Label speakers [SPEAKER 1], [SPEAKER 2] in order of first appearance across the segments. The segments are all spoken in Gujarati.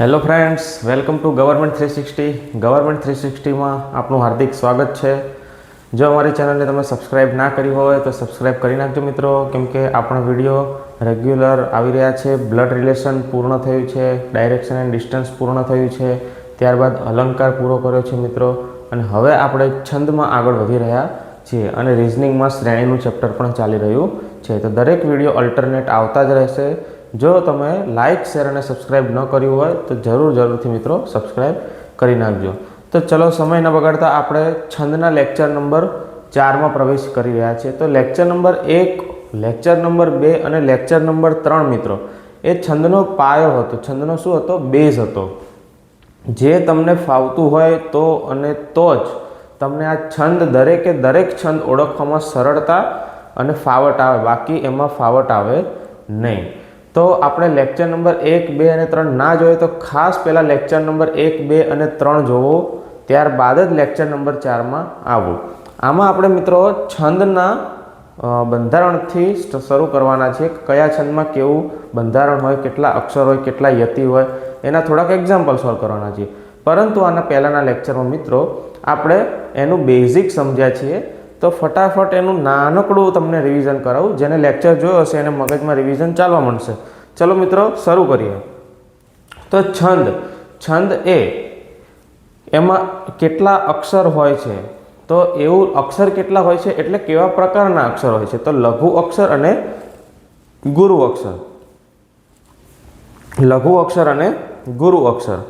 [SPEAKER 1] Hello friends, welcome to government 360. Government 360માં આપનું હાર્દિક સ્વાગત છે. જો અમારી ચેનલને તમે સબસ્ક્રાઈબ ના કરી હોય તો સબસ્ક્રાઈબ કરી નાખજો મિત્રો, કેમ કે આપણા વિડીયો રેગ્યુલર આવી રહ્યા છે. બ્લડ રિલેશન પૂર્ણ થયું છે, ડાયરેક્શન એન્ડ ડિસ્ટન્સ પૂર્ણ થયું છે, ત્યારબાદ અલંકાર પૂરો કર્યો છે મિત્રો, અને હવે આપણે છંદમાં આગળ વધી રહ્યા છીએ અને રિઝનિંગમાં શ્રેણીનું ચેપ્ટર પણ ચાલી રહ્યું છે. તો દરેક વિડીયો અલ્ટરનેટ આવતા જ રહેશે. જો તમે લાઇક, શેર અને સબસ્ક્રાઈબ ન કર્યું હોય તો જરૂરથી મિત્રો સબસ્ક્રાઈબ કરી નાખજો. તો ચલો સમય ન બગાડતા આપણે છંદના લેક્ચર નંબર 4માં પ્રવેશ કરી રહ્યા છીએ. તો લેક્ચર નંબર 1, લેક્ચર નંબર 2 અને લેક્ચર નંબર 3 મિત્રો એ છંદનો પાયો હતો. છંદનો શું હતો? બેઝ હતો. જે તમને ફાવતું હોય તો અને તો જ તમને આ છંદ દરેક છંદ ઓળખવામાં સરળતા અને ફાવટ આવે, બાકી એમાં ફાવટ આવે નહીં. તો આપણે લેક્ચર નંબર 1, 2 અને 3 ના જોઈએ તો ખાસ પહેલાં લેક્ચર નંબર 1, 2 અને 3 જોવો, ત્યારબાદ જ લેક્ચર નંબર 4માં આવવું. આમાં આપણે મિત્રો છંદના બંધારણથી શરૂ કરવાના છે. કયા છંદમાં કેવું બંધારણ હોય, કેટલા અક્ષર હોય, કેટલા યતિ હોય, એના થોડાક એક્ઝામ્પલ સોલ્વ કરવાના છીએ. પરંતુ આના પહેલાંના લેક્ચરમાં મિત્રો આપણે એનું બેઝિક સમજ્યા છીએ. તો ફટાફટ એનું નાનકડું તમને રિવિઝન કરાવું. જેને લેક્ચર જોયો હશે એને મગજમાં રિવિઝન ચાલવા મળશે. ચલો મિત્રો શરૂ કરીએ. તો છંદ એમાં કેટલા અક્ષર હોય છે? તો એવું અક્ષર કેટલા હોય છે એટલે કેવા પ્રકારના અક્ષર હોય છે? તો લઘુ અક્ષર અને ગુરુ અક્ષર. લઘુ અક્ષર અને ગુરુ અક્ષર.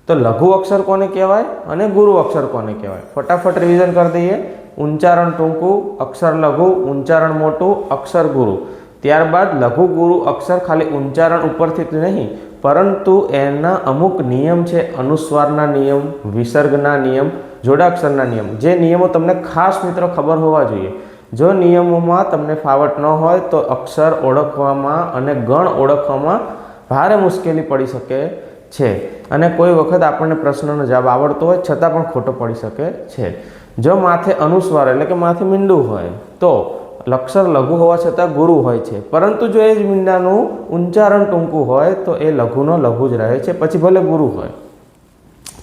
[SPEAKER 1] તો લઘુ અક્ષર કોને કહેવાય અને ગુરુ અક્ષર કોને કહેવાય? ફટાફટ રિવિઝન કરી દઈએ. ઉચ્ચારણ ટૂંકું, અક્ષર લઘુ, ઉચ્ચારણ મોટું, અક્ષર ગુરુ. ત્યારબાદ લઘુ ગુરુ અક્ષર ખાલી ઉચ્ચારણ ઉપરથી જ નહીં, પરંતુ એના અમુક નિયમ છે. અનુસ્વારના નિયમ, વિસર્ગના નિયમ, જોડાક્ષરના નિયમ. જે નિયમો તમને ખાસ મિત્રો ખબર હોવા જોઈએ. જો નિયમોમાં તમને ફાવટ ન હોય તો અક્ષર ઓળખવામાં અને ગણ ઓળખવામાં ભારે મુશ્કેલી પડી શકે છે, અને કોઈ વખત આપણને પ્રશ્નનો જવાબ આવડતો હોય છતાં પણ ખોટો પડી શકે છે. જો માથે અનુસ્વાર એટલે કે માથે મીંડું હોય તો અક્ષર લઘુ હોવા છતાં ગુરુ હોય છે, પરંતુ જો એ જ મીંડાનું ઉચ્ચારણ ટૂંકું હોય તો એ લઘુનો લઘુ જ રહે છે, પછી ભલે ગુરુ હોય.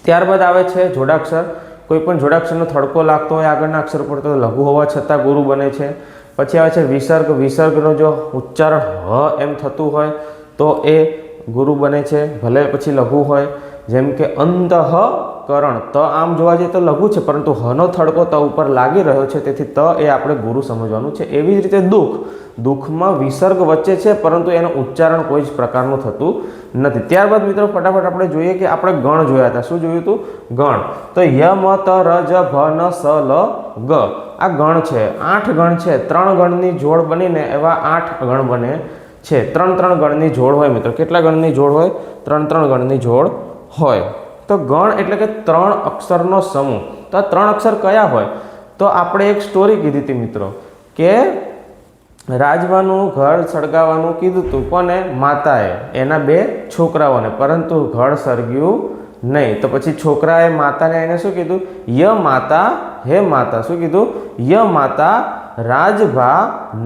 [SPEAKER 1] ત્યારબાદ આવે છે જોડાક્ષર. કોઈ પણ જોડાક્ષરનો થડકો લાગતો હોય આગળના અક્ષર પર તો લઘુ હોવા છતાં ગુરુ બને છે. પછી આવે છે વિસર્ગ. વિસર્ગનો જો ઉચ્ચારણ હ એમ થતું હોય તો એ ગુરુ બને છે, ભલે પછી લઘુ હોય. જેમ કે અંતઃકરણ. ત આમ જોવા જઈએ તો લઘુ છે, પરંતુ હનો થડકો ત ઉપર લાગી રહ્યો છે, તેથી ત એ આપણે ગુરુ સમજવાનું છે. એવી જ રીતે દુઃખ. દુઃખમાં વિસર્ગ વચ્ચે છે, પરંતુ એનું ઉચ્ચારણ કોઈ જ પ્રકારનું થતું નથી. ત્યારબાદ મિત્રો ફટાફટ આપણે જોઈએ કે આપણે ગણ જોયા હતા. શું જોયું હતું? ગણ. તો ય, મ, ત, ર, જ, ભ, ન, સ, લ, ગ. આ ગણ છે. 8 ગણ છે. 3 ગણની જોડ બનીને એવા 8 ગણ બને છે. 3 ગણની જોડ હોય મિત્રો. કેટલા ગણની જોડ હોય? 3 ગણની જોડ હોય. તો ગણ એટલે કે 3 અક્ષરનો સમૂહ. તો આ 3 અક્ષર કયા હોય? તો આપણે એક સ્ટોરી કીધી હતી મિત્રો કે રાજવાનું ઘર સળગાવવાનું કીધું હતું. કોને? માતાએ એના 2 છોકરાઓને, પરંતુ ઘર સળગ્યું નહીં. તો પછી છોકરાએ માતાને એને શું કીધું? ય માતા, હે માતા. શું કીધું? ય માતા રાજભા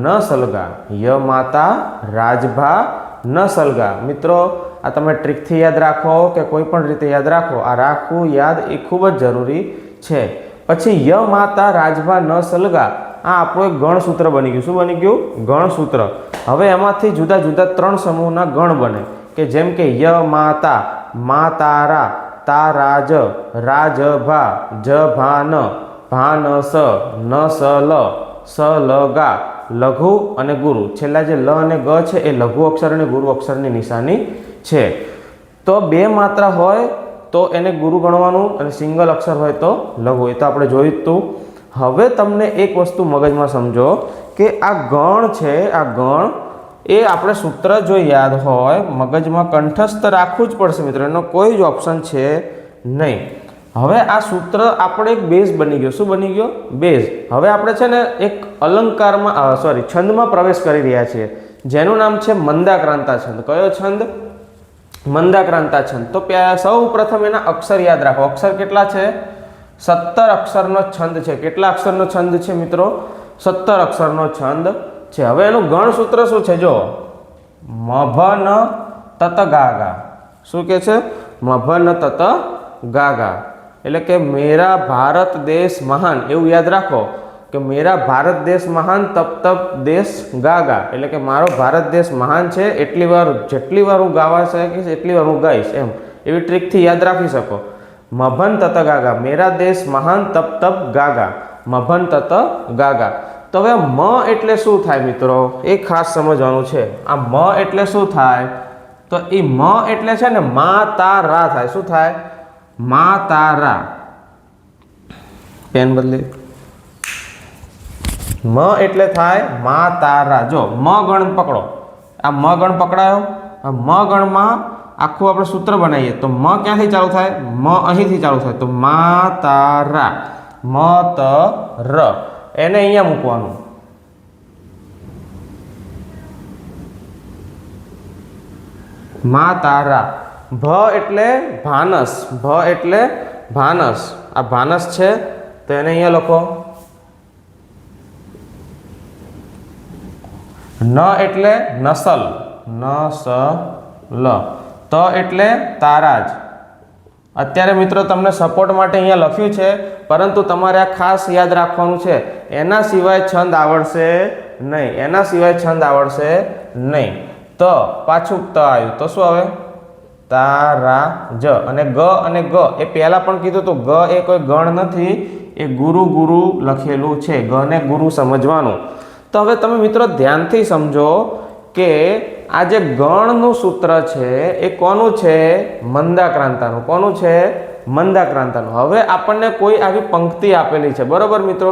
[SPEAKER 1] ન સલગા. ય માતા રાજભા ન સલગા. મિત્રો આ તમે ટ્રીકથી યાદ રાખો કે કોઈ પણ રીતે યાદ રાખો, આ રાખવું યાદ એ ખૂબ જ જરૂરી છે. પછી ય માતા રાજભા ન સલગા, આ આપણું એક ગણસૂત્ર બની ગયું. શું બની ગયું? ગણસૂત્ર. હવે એમાંથી જુદા જુદા 3 સમૂહના ગણ બને, કે જેમ કે ય માતા, મા તારા, તા રાજ, રાજભા, જ ભાન, ભાન સ, ન સ લ, સ લ ગા. લઘુ અને ગુરુ. છેલ્લા જે લ અને ગ છે એ લઘુ અક્ષર અને ગુરુ અક્ષરની નિશાની છે. તો 2 માત્રા હોય તો એને ગુરુ ગણવાનું, અને સિંગલ અક્ષર હોય તો લઘુ. એ તો આપણે જોયું જ હતું. હવે તમને એક વસ્તુ મગજમાં સમજો કે આ ગણ છે, આ ગણ એ આપણે સૂત્ર જો યાદ હોય, મગજમાં કંઠસ્થ રાખવું જ પડશે મિત્રો, એનો કોઈ જ ઓપ્શન છે નહીં. હવે આ સૂત્ર આપણે એક બેઝ બની ગયો. શું બની ગયો? બેઝ. હવે આપણે છે ને એક છંદમાં પ્રવેશ કરી રહ્યા છીએ, જેનું નામ છે મંદાક્રાંતા છંદ. કયો છંદ? મંદાક્રાંતા છંદ. તો સૌ પ્રથમ એના અક્ષર યાદ રાખો. અક્ષર કેટલા છે? 17 અક્ષરનો છંદ છે. કેટલા અક્ષરનો છંદ છે મિત્રો? 17 અક્ષરનો છંદ છે. હવે એનું ગણસૂત્ર શું છે? જો મ ભ ન તત ગા ગા. શું કે છે? મભન તત ગાગા એટલે કે મેરા ભારત દેશ મહાન, એવું યાદ રાખો કે મેરા ભારત દેશ મહાન તપ તપ દેશ ગાગા એટલે કે મારો ભારત દેશ મહાન છે, એટલી વાર જેટલી વાર હું ગાવા શકીશ એટલી વાર હું ગાઈશ, એમ એવી ટ્રીકથી યાદ રાખી શકો. મભન તત ગાગા, મેરા દેશ મહાન તપ તપ ગાગા, મભન તત ગાગા. તો હવે મ એટલે શું થાય મિત્રો, એ ખાસ સમજવાનું છે. આ મ એટલે શું થાય, તો એ મ એટલે છે ને મા તા રા થાય. શું થાય, મા તા રા. પેન બદલી. મ એટલે થાય મા તા રા. જો મ ગણ પકડો, આ મ ગણ પકડાયો. આ મ ગણમાં આખું આપણે સૂત્ર બનાવીએ તો મ ક્યાંથી ચાલુ થાય, મ અહીંથી ચાલુ થાય. તો મા તા રા, મ ત ર, એને અહીંયા મૂકવાનું. મા તારા. ભ એટલે ભાનસ, ભ એટલે ભાનસ. આ ભાનસ છે તો એને અહીંયા લખો. ન એટલે નસલ, નસલ. ત એટલે તારાજ. અત્યારે મિત્રો તમને સપોર્ટ માટે અહીંયા લખ્યું છે, પરંતુ તમારે આ ખાસ યાદ રાખવાનું છે, એના સિવાય છંદ આવડશે નહીં, એના સિવાય છંદ આવડશે નહીં. ત પાછું ત આવ્યું તો શું આવે, તારા જ. અને ગ એ પહેલા પણ કીધું તો ગ એ કોઈ ગણ નથી, એ ગુરુ ગુરુ લખેલું છે. ગ ને ગુરુ સમજવાનું. તો હવે તમે મિત્રો ધ્યાનથી સમજો કે આ જે ગણનું સૂત્ર છે એ કોનું છે, મંદાક્રાંતાનું. કોનું છે, મંદાક્રાંતાનું. હવે આપણને કોઈ આવી પંક્તિ આપેલી છે, બરોબર મિત્રો,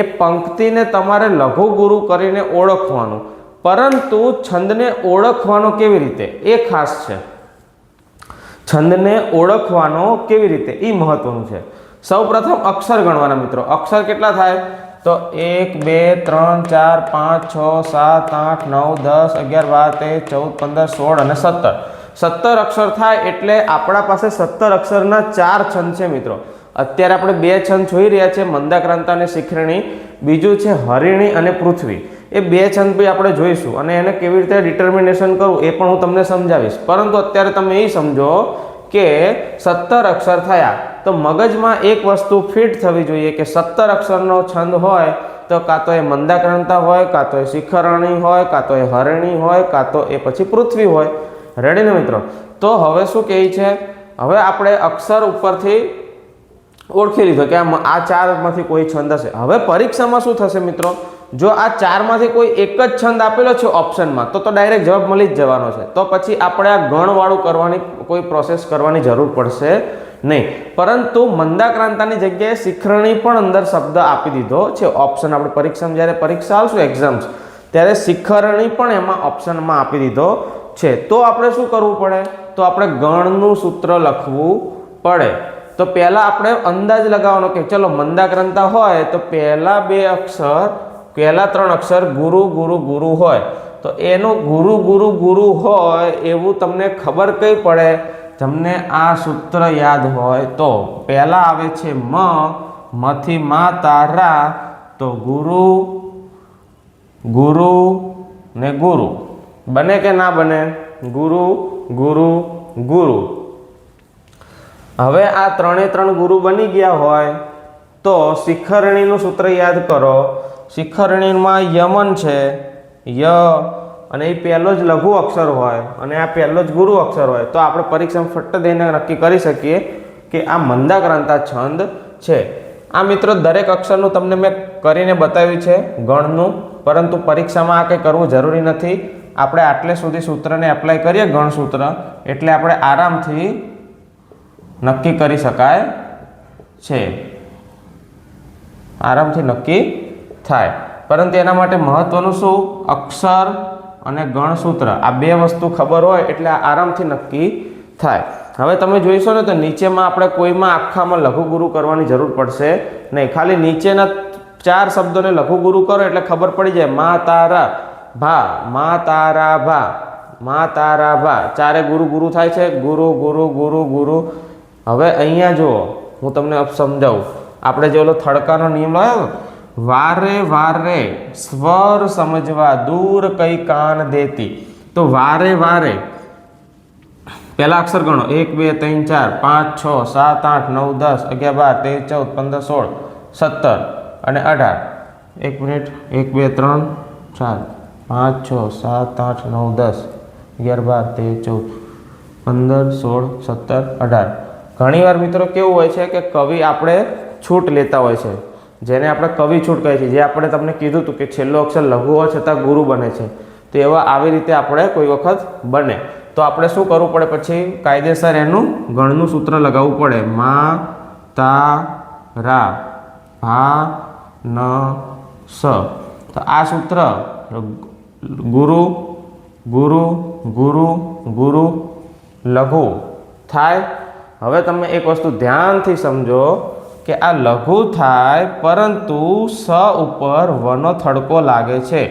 [SPEAKER 1] એ પંક્તિને તમારે લઘુ ગુરુ કરીને ઓળખવાનું, પરંતુ છંદને ઓળખવાનો કેવી રીતે એ ખાસ છે. છંદને ઓળખવાનો કેવી રીતે એ મહત્વનું છે. સૌપ્રથમ અક્ષર ગણવાના મિત્રો. અક્ષર કેટલા થાય, તો 1 2 3 4 5 6 7 8 9 10 11 12 13 14 15 16 અને 17. 17 અક્ષર થાય એટલે આપણા પાસે 17 અક્ષરના 4 છંદ છે મિત્રો. અત્યારે આપણે 2 છંદ જોઈ રહ્યા છે, મંદાક્રાંતા અને શિખરણી. બીજું છે હરિણી અને પૃથ્વી. એ 2 છંદ બી આપણે જોઈશું અને એને કેવી રીતે ડિટર્મિનેશન કરવું એ પણ હું તમને સમજાવીશ. પરંતુ અત્યારે તમે એ સમજો કે 17 અક્ષર થયા તો મગજમાં એક વસ્તુ ફિટ થવી જોઈએ કે 17 અક્ષરનો છંદ હોય તો કાં તો એ મંદાક્રાંતા હોય, કાં તો એ શિખરણી હોય, કાં તો એ હરિણી હોય, કાં તો એ પછી પૃથ્વી હોય. રેડી ને મિત્રો? તો હવે શું કહે છે, હવે આપણે અક્ષર ઉપરથી ઓળખી લીધો કે આ 4માંથી કોઈ છંદ હશે. હવે પરીક્ષામાં શું થશે મિત્રો, જો આ 4માંથી કોઈ એક જ છંદ આપેલો છે ઓપ્શનમાં તો ડાયરેક્ટ જવાબ મળી જ જવાનો છે. તો પછી આપણે આ ગણવાળું કરવાની કોઈ પ્રોસેસ કરવાની જરૂર પડશે નહીં. પરંતુ મંદાક્રાંતાની જગ્યાએ શિખરણી પણ અંદર શબ્દ આપી દીધો છે ઓપ્શન. આપણે પરીક્ષામાં જ્યારે પરીક્ષા આવશું એક્ઝામ્સ ત્યારે શિખરણી પણ એમાં ઓપ્શનમાં આપી દીધો છે. તો આપણે શું કરવું પડે, તો આપણે ગણનું સૂત્ર લખવું પડે. તો પહેલા આપણે અંદાજ લગાવવાનો કે ચલો મંદાક્રાંતા હોય તો પહેલા 2 અક્ષર, પહેલા 3 અક્ષર ગુરુ ગુરુ ગુરુ હોય તો એનું ગુરુ ગુરુ ગુરુ હોય એવું તમને ખબર કઈ પડે, તમને આ સૂત્ર યાદ હોય તો. પહેલા આવે છે મથી મા તારા, તો ગુરુ ગુરુ ને ગુરુ બને કે ના બને, ગુરુ ગુરુ ગુરુ. હવે આ 3 ગુરુ બની ગયા હોય તો શિખરણીનું સૂત્ર યાદ કરો. શિખરણીમાં યમન છે, ય, અને એ પહેલો જ લઘુ અક્ષર હોય અને આ પહેલો જ ગુરુ અક્ષર હોય તો આપણે પરીક્ષામાં ફટ દઈને નક્કી કરી શકીએ કે આ મંદાક્રાંતા છંદ છે. આ મિત્રો દરેક અક્ષરનું તમને મેં કરીને બતાવ્યું છે ગણનું, પરંતુ પરીક્ષામાં આ કંઈ કરવું જરૂરી નથી. આપણે આટલે સુધી સૂત્રને એપ્લાય કરીએ ગણ સૂત્ર એટલે આપણે આરામથી નક્કી કરી શકાય છે, આરામથી નક્કી થાય. પરંતુ એના માટે મહત્વનું શું, અક્ષર અને ગણસૂત્ર, આ 2 વસ્તુ ખબર હોય એટલે આરામથી નક્કી થાય. હવે તમે જોઈશો ને તો નીચેમાં આપણે કોઈમાં આખામાં લઘુ ગુરુ કરવાની જરૂર પડશે નહીં. ખાલી નીચેના 4 શબ્દોને લઘુ ગુરુ કરો એટલે ખબર પડી જાય. મા તારા ભા, મા તારા ભા, મા તારા ભા. 4 ગુરુ ગુરુ થાય છે, ગુરુ ગુરુ ગુરુ ગુરુ. હવે અહીંયા જુઓ, હું તમને સમજાવું. આપણે જે ઓલો થડકાનો નિયમ લાવ્યો, વારે વારે સ્વર સમજવા દૂર કઈ કાન દેતી. તો વારે વારે પહેલા અક્ષર ગણો 1 2 3 4 5 6 7 8 9 10 11 12 13 14 15 16 17 અને 18. 1 મિનિટ 1 2 3 4 5 6 7 8 9 10 11 12 13 14 15 16 17 18. ઘણીવાર મિત્રો કેવું હોય છે કે કવિ આપણે છૂટ લેતા હોય છે, જેને આપણે કવિ છૂટ કહીએ છીએ, જે આપણે તમને કીધું હતું કે છેલ્લો અક્ષર લઘુ હોવા છતાં ગુરુ બને છે. તો એવા આવી રીતે આપણે કોઈ વખત બને તો આપણે શું કરવું પડે, પછી કાયદેસર એનું ગણનું સૂત્ર લગાવવું પડે. મા તા રા ભા ન સ. તો આ સૂત્ર ગુરુ ગુરુ ગુરુ ગુરુ લઘુ થાય. હવે તમે એક વસ્તુ ધ્યાનથી સમજો કે આ લઘુ થાય, પરંતુ સ ઉપર વનો થડકો લાગે છે.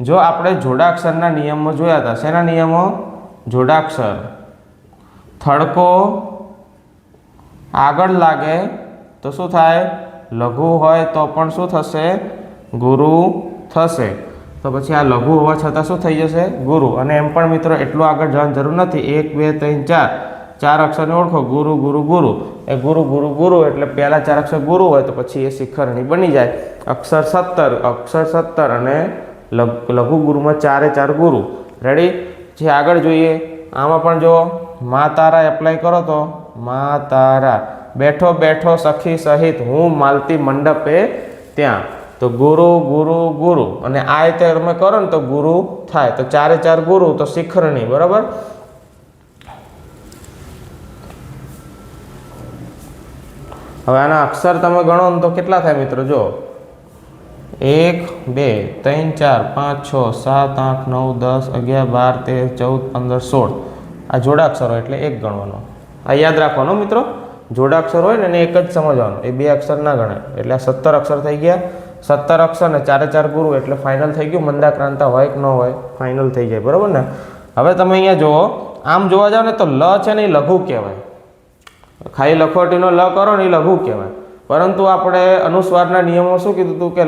[SPEAKER 1] જો આપણે જોડાક્ષરના નિયમો જોયા હતા, શેના નિયમો? જોડાક્ષર. થડકો આગળ લાગે તો શું થાય? લઘુ હોય તો પણ શું થશે? ગુરુ થશે. તો પછી આ લઘુ હોવા છતાં શું થઈ જશે? ગુરુ. અને એમ પણ મિત્રો એટલું આગળ જવાની જરૂર નથી. 1 2 3 4 ચાર અક્ષરને ઓળખો. ગુરુ ગુરુ ગુરુ. એ ગુરુ ગુરુ ગુરુ એટલે પહેલા ચાર અક્ષર ગુરુ હોય તો પછી એ શિખરણી બની જાય. અક્ષર 17 અને લઘુ ગુરુમાં 4 4 ગુરુ. રેડી? જે આગળ જોઈએ આમાં પણ જો મા તારા એપ્લાય કરો તો મા તારા બેઠો બેઠો સખી સહિત હું માલતી મંડપે ત્યાં. તો ગુરુ ગુરુ ગુરુ અને આ રીતે તમે કરો ને તો ગુરુ થાય. તો 4 4 ગુરુ તો શિખરણી. બરાબર? હવે આના અક્ષર તમે ગણો ને તો કેટલા થાય મિત્રો? જો 1 2 3 4 5 6 7 8 9 10 11 12 13 14 15 16. આ જોડાક્ષર હોય એટલે એક ગણવાનો. આ યાદ રાખવાનો મિત્રો. જોડાક્ષર હોય ને એને એક જ સમજવાનું, એ બે અક્ષર ના ગણાય. એટલે આ 17 અક્ષર થઈ ગયા. 17 અક્ષર ને 4 4 ગુરુ એટલે ફાઇનલ થઈ ગયું. મંદાક્રાંતા હોય કે ન હોય ફાઇનલ થઈ જાય. બરાબર ને? હવે તમે અહીંયા જુઓ, આમ જોવા જાવ ને તો લ છે ને એ લઘુ કહેવાય. ખાલી લખોટીનો લ કરો ને એ લઘુ કહેવાય. પરંતુ આપણે અનુસ્વારના નિયમો શું કીધું હતું કે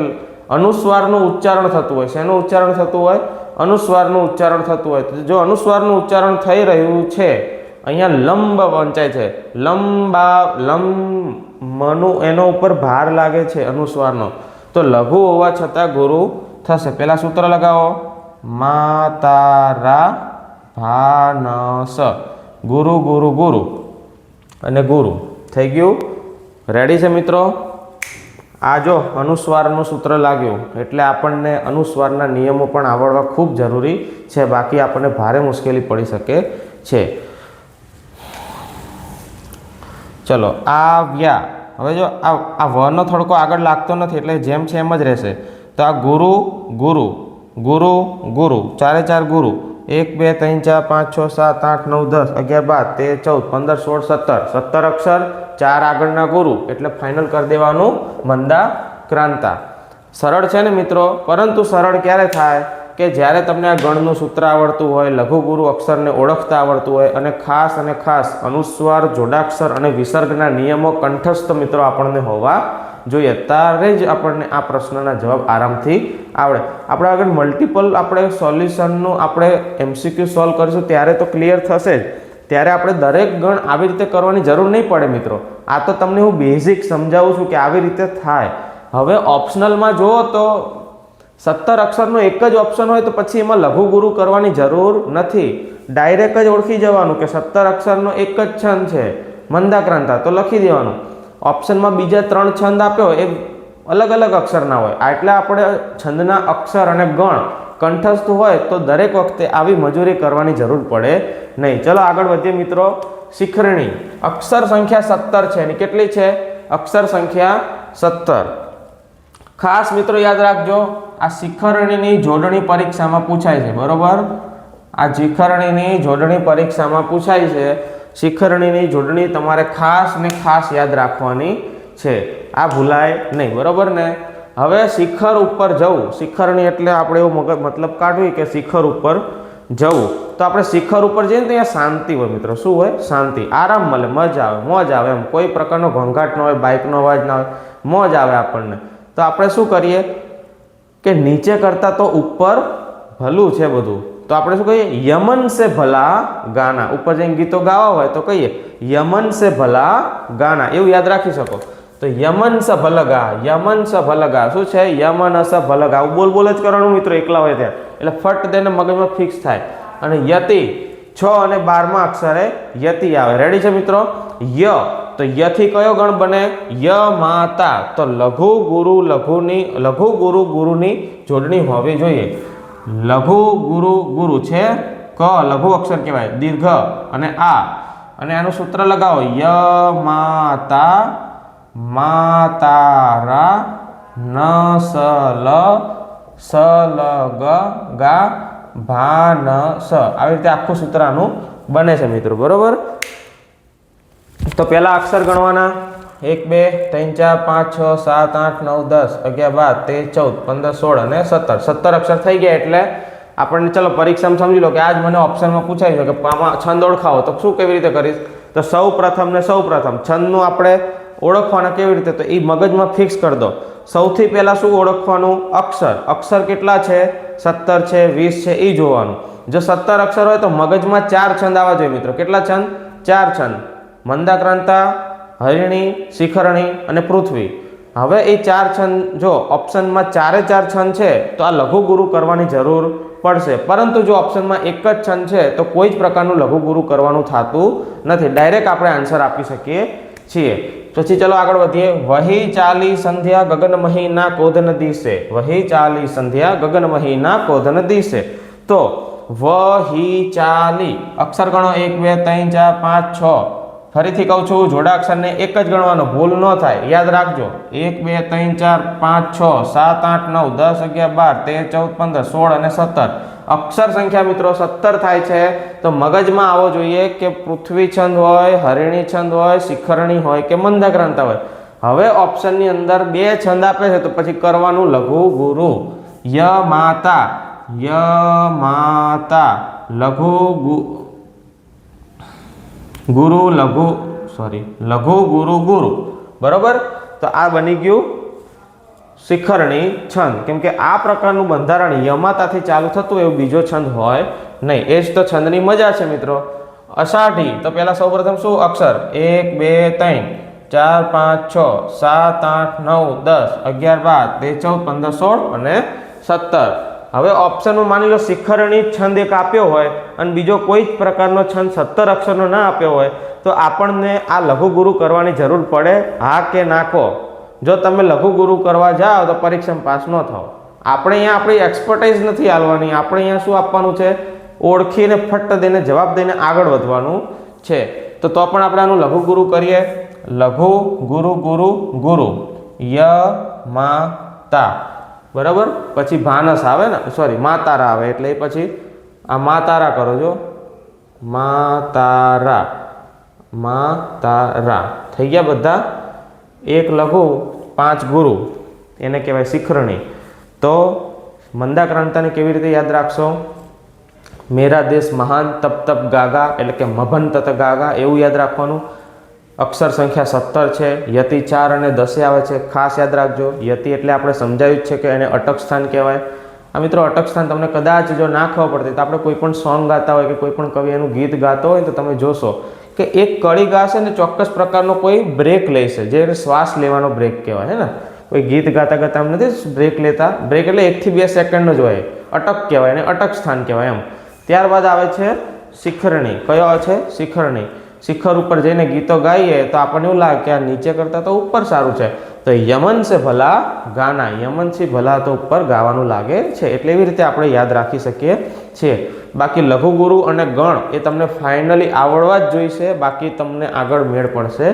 [SPEAKER 1] અનુસ્વારનું ઉચ્ચારણ થતું હોય. શેનું ઉચ્ચારણ થતું હોય? અનુસ્વારનું ઉચ્ચારણ થતું હોય. તો જો અનુસ્વારનું ઉચ્ચારણ થઈ રહ્યું છે, અહીંયા લંબ વંચાય છે, લંબનું એનો ઉપર ભાર લાગે છે અનુસ્વારનો, તો લઘુ હોવા છતાં ગુરુ થશે. પહેલા સૂત્ર લગાવો. મા તારા ભા ન સ. ગુરુ ગુરુ ગુરુ અને ગુરુ થઈ ગયું. રેડી છે મિત્રો? આ જો અનુસ્વારનું સૂત્ર લાગ્યું એટલે આપણને અનુસ્વારના નિયમો પણ આવડવા ખૂબ જરૂરી છે, બાકી આપણને ભારે મુશ્કેલી પડી શકે છે. ચલો આવ્યા. હવે જો આ વનો થોડકો આગળ લાગતો નથી એટલે જેમ છે એમ જ રહેશે. તો આ ગુરુ ગુરુ ગુરુ ગુરુ 4 4 ગુરુ 1 2 3 4 5 6 7 8 9 10 11 12 13 14 15 16 17 અક્ષર, 4 આગળના ગુરુ એટલે ફાઇનલ કરી દેવાનું મંદાક્રાંતા. સરળ છે ને મિત્રો? પરંતુ સરળ ક્યારે થાય કે જ્યારે તમને આ ગણનું સૂત્ર આવડતું હોય, લઘુ ગુરુ અક્ષરને ઓળખતા આવડતું હોય અને ખાસ અનુસ્વાર, જોડાક્ષર અને વિસર્ગના નિયમો કંઠસ્થ મિત્રો આપણને હોવા જોઈએ. ત્યારે જ આપણને આ પ્રશ્નના જવાબ આરામથી આવડે. આપણે આગળ મલ્ટિપલ આપણે સોલ્યુશનનું આપણે MCQ સોલ્વ કરીશું ત્યારે તો ક્લિયર થશે જ. ત્યારે આપણે દરેક ગણ આવી રીતે કરવાની જરૂર નહીં પડે મિત્રો. આ તો તમને હું બેઝિક સમજાવું છું કે આવી રીતે થાય. હવે ઓપ્શનલમાં જુઓ તો 17 અક્ષરનો એક જ ઓપ્શન હોય તો પછી એમાં લઘુ ગુરુ કરવાની જરૂર નથી. ડાયરેક્ટ જ ઓળખી જવાનું કે 17 અક્ષરનો એક જ છંદ છે મંદાક્રાંતા, તો લખી દેવાનું. ઓપ્શનમાં બીજા 3 છંદ આપ્યો એ અલગ અલગ અક્ષરના હોય. એટલે આપણે છંદના અક્ષર અને ગણ કંઠસ્થ હોય તો દરેક વખતે આવી મજૂરી કરવાની જરૂર પડે નહીં. ચલો આગળ વધીએ મિત્રો. શિખરણી. અક્ષર સંખ્યા 17 છે. એની કેટલી છે? અક્ષર સંખ્યા 17. ખાસ મિત્રો યાદ રાખજો, આ શિખરણીની જોડણી પરીક્ષામાં પૂછાય છે. બરોબર? આ શિખરણીની જોડણી પરીક્ષામાં પૂછાય છે. શિખરણીની જોડણી તમારે ખાસ ને ખાસ યાદ રાખવાની છે. આ ભૂલાય નહીં. બરોબર ને? હવે શિખર ઉપર જવું. શિખરણી એટલે આપણે એવો મતલબ કાઢવી કે શિખર ઉપર જવું. તો આપણે શિખર ઉપર જઈએ તો અહીંયા શાંતિ હોય મિત્રો. શું હોય? શાંતિ. આરામ મળે, મજા આવે, મોજ આવે. એમ કોઈ પ્રકારનો ઘોંઘાટ ન હોય, બાઇકનો અવાજ ના હોય, મોજ આવે આપણને. તો આપણે શું કરીએ કે નીચે કરતાં તો ઉપર ભલું છે બધું. તો આપણે શું કહીએ? યમન સે ભલા ગાના. ઉપર જઈને ગીતો ગાવા હોય તો કહીએ યમન સે ભલા ગાના, એવું યાદ રાખી શકો. તો યમન સ ભલગા, યમન સ ભલગા શું છે? યમન સ ભલગા. બોલ બોલ જ કરવાનું મિત્રો, એકલા હોય ત્યાં, એટલે ફટ તેને મગજમાં ફિક્સ થાય. અને યતિ 6 અને 12મા અક્ષરે યતિ આવે. રેડી છે મિત્રો? ય, તો યથી કયો ગણ બને? ય માતા. તો લઘુ ગુરુ ગુરુની જોડણી હોવી જોઈએ. લઘુ ગુરુ ગુરુ છે ક, લઘુ અક્ષર કહેવાય, દીર્ઘ અને આ, અને આનું સૂત્ર લગાવો. ય માતા માતારા ન સલ ગ ગા ભાન સ. આવી રીતે આખું સૂત્ર આનું બને છે મિત્રો. બરોબર? તો પહેલા અક્ષર ગણવાના. 1 2 3 4 5 6 7 8 9 10 11 12 13 14 15 16 અને 17. 17 અક્ષર થઈ ગયા. એટલે આપણને ચલો પરીક્ષામાં સમજી લો કે આજ મને ઓપ્શનમાં પૂછાયું છે કે આમાં છંદ ઓળખાવો, તો શું કેવી રીતે કરીશ? તો સૌ પ્રથમ છંદનું આપણે ઓળખવાના કેવી રીતે? તો એ મગજમાં ફિક્સ કરી દો. સૌથી પહેલા શું ઓળખવાનું? અક્ષર કેટલા છે? 17 છે, 20 છે, એ જોવાનું. જો 17 અક્ષર હોય તો મગજમાં 4 છંદ આવવા જોઈએ મિત્રો. કેટલા છંદ? 4 છંદ. મંદાક્રાંતા, હરિણી, શિખરણી અને પૃથ્વી. હવે એ 4 છંદ જો ઓપ્શનમાં 4 છંદ છે તો આ લઘુ ગુરુ કરવાની જરૂર પડશે. પરંતુ જો ઓપ્શનમાં એક જ છંદ છે તો કોઈ જ પ્રકારનું લઘુ ગુરુ કરવાનું થતું નથી. ડાયરેક્ટ આપણે આન્સર આપી શકીએ છીએ. પછી ચલો આગળ વધીએ. વહી ચાલી સંધ્યા ગગનમહી ના કોધન દિશે. વહી ચાલી સંધ્યા ગગનમહી ના કોધન દિશે. તો વહી ચાલી અક્ષર ગણો. 1 2 3 4 5 6. ફરીથી કહું છું, જોડાક્ષરને એક જ ગણવાનો, ભૂલ ન થાય, યાદ રાખજો. 1 2 3 4 5 6 7 8 9 10 11 12 13 14 15 16 અને 17. અક્ષર સંખ્યા મિત્રો 17 થાય છે. તો મગજમાં આવો જોઈએ કે પૃથ્વી છંદ હોય, હરિણી છંદ હોય, શિખરણી હોય કે મંદાક્રાંતા હોય. હવે ઓપ્શનની અંદર 2 છંદ આપે છે તો પછી કરવાનું લઘુ ગુરુ. ય માતા લઘુ ગુરુ લઘુ ગુરુ. બરોબર? તો આ બની ગયું શિખરણી છંદ. કેમ કે આ પ્રકારનું બંધારણ યમાતાથી ચાલુ થતું એવું બીજો છંદ હોય નહીં. એ જ તો છંદની મજા છે મિત્રો. અષાઢી, તો પહેલા સૌપ્રથમ શું અક્ષર? 1 2 3 4 5 6 7 8 9 10 11 12 13 14 15 16 અને 17. હવે ઓપ્શનમાં માની લો શિખરણી છંદ એક આપ્યો હોય અને બીજો કોઈ જ પ્રકારનો છંદ 17 અક્ષરનો ના આપ્યો હોય તો આપણને આ લઘુ ગુરુ કરવાની જરૂર પડે? હા કે ના કહો? જો તમે લઘુ ગુરુ કરવા જાઓ તો પરીક્ષામાં પાસ ન થાઓ. આપણે અહીંયા આપણી એક્સપર્ટાઇઝ નથી આલવાની. આપણે અહીંયા શું આપવાનું છે? ઓળખીને ફટ દઈને જવાબ દઈને આગળ વધવાનું છે. તો પણ આપણે આનું લઘુ ગુરુ કરીએ. લઘુ ગુરુ ય માતા. બરાબર? પછી ભાનસ આવે ને, સોરી માતારા આવે, એટલે પછી આ માતારા કરો. જો માતારા થઈ ગયા બધા. 1 લઘુ 5 ગુરુ, એને કહેવાય શિખરણી. તો મંદાક્રાંતાને કેવી રીતે યાદ રાખશો? મેરા દેશ મહાન તપ તપ ગાગા, એટલે કે મભન તત ગાગા, એવું યાદ રાખવાનું. અક્ષર સંખ્યા 17 છે. યતિ 4 અને 10 આવે છે. ખાસ યાદ રાખજો. યતિ એટલે આપણે સમજાવ્યું જ છે કે એને અટક સ્થાન કહેવાય. આ મિત્રો અટક સ્થાન તમને કદાચ જો ના ખબર પડતી તો આપણે કોઈ પણ સોંગ ગાતા હોય કે કોઈ પણ કવિ એનું ગીત ગાતો હોય તો તમે જોશો કે એક કડી ગાશે ને ચોક્કસ પ્રકારનો કોઈ બ્રેક લેશે, જે શ્વાસ લેવાનો બ્રેક કહેવાય. હે ને? કોઈ ગીત ગાતા ગાતા એમ નથી બ્રેક લેતા. બ્રેક એટલે 1 થી 2 સેકન્ડ જ હોય. અટક કહેવાય, એને અટક સ્થાન કહેવાય એમ. ત્યારબાદ આવે છે શિખરણી. કયો આવે છે? શિખરણી. શિખર ઉપર જઈને ગીતો ગાઈએ તો આપણને એવું લાગે કે આ નીચે કરતાં તો ઉપર સારું છે. તો યમન સે ભલા ગાના, યમનથી ભલા તો ઉપર ગાવાનું લાગે છે. એટલે એવી રીતે આપણે યાદ રાખી શકીએ છીએ. બાકી લઘુ ગુરુ અને ગણ એ તમને ફાઇનલી આવડવા જ જોઈશે, બાકી તમને આગળ મેળ પડશે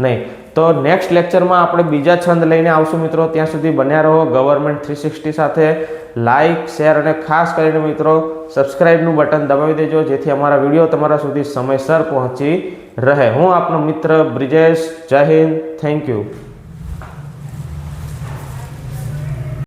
[SPEAKER 1] નહીં. તો નેક્સ્ટ લેક્ચરમાં આપણે બીજા છંદ લઈને આવશું મિત્રો. ત્યાં સુધી બન્યા રહો ગવર્મેન્ટ 360 સાથે. લાઇક, શેર અને ખાસ કરીને મિત્રો સબસ્ક્રાઇબનું બટન દબાવી દેજો, જેથી અમારા વિડીયો તમારા સુધી સમયસર પહોંચી રહે. હું આપનો મિત્ર બ્રિજેશ. જય હિન્દ. Thank you.